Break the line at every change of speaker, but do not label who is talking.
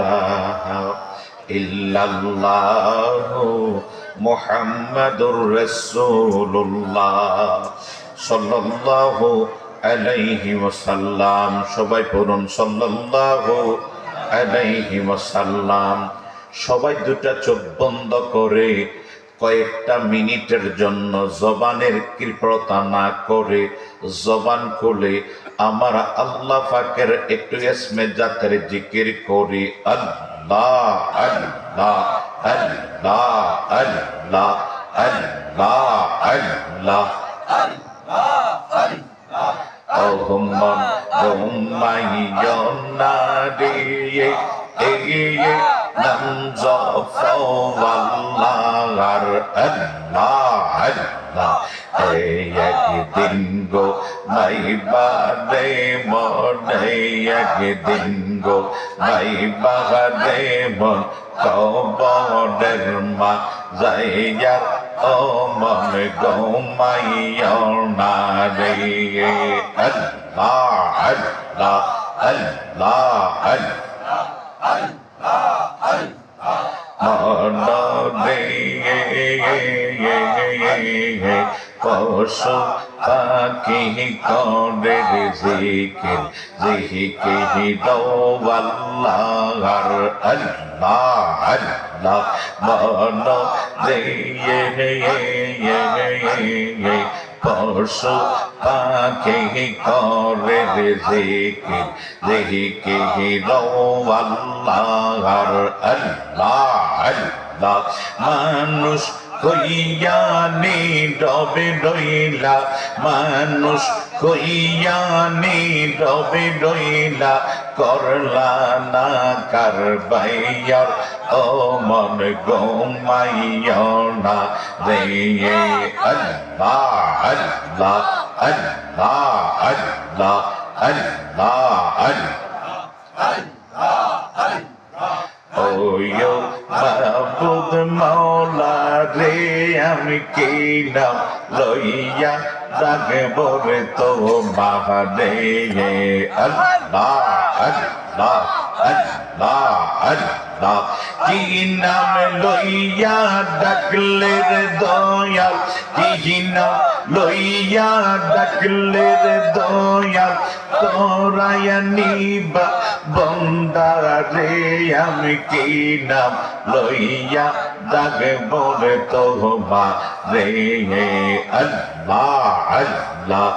ইলাহা ইল্লাল্লাহু মুহাম্মাদুর রাসূলুল্লাহ সাল্লাল্লাহু আলাইহি ওয়াসাল্লাম। সবাই পড়ুন সাল্লাল্লাহু আলাইহি ওয়াসাল্লাম। সবাই দুটা চোখ বন্ধ করে কয়েকটা মিনিটের জন্য জবানের কৃপণতা না করে জবান খুলে আমার আল্লাহ পাকের একটু ইসমে জাতের জিকির করি। আল্লাহ আল্লাহ আল্লাহ আল্লাহ আল্লাহ আল্লাহ ওহম্মন গোমাইয়না রে এগিয়ে নাম জফওয়াল্লাহর আল্লাহ আল্লাহ। একদিন গো মাইবা রে মনে একদিন গো মাইবা রে মন কবরের মা যাইয়া ও মন গোমাইয়না রে আল্লাহ আল্লাহ আল্লাহ আল্লাহ পশু পাখি করে জিকির জিকির আল্লাহর আল্লাহ আল্লাহ মন পশু পাখি করে জিকির জিকির আল্লাহর আল্লাহ আল্লাহ। মানুষ কইয়া নীরবে রইলা মানুষ কইয়া নীরবে রইলা করলা না কারবাইয়ার ও মন গোমাইয়না রে আল্লাহ আল্লাহ আল্লাহ আল্লাহ আল্লাহ ওয়ো মাবুদ মাওলা রে আমি কি নাম লইয়া রাখব রে তো বাহারে আল্লাহ আল্লাহ আল্লাহ আল্লাহ। কি নাম লইয়া ডাকলে রে দয়াল কি নাম লইয়া ডাকলে রে দয়াল তোরায়া নিবা বন্দারে আমি কি নাম লইয়া ডাকব রে তোবা রে আল্লাহ আল্লাহ।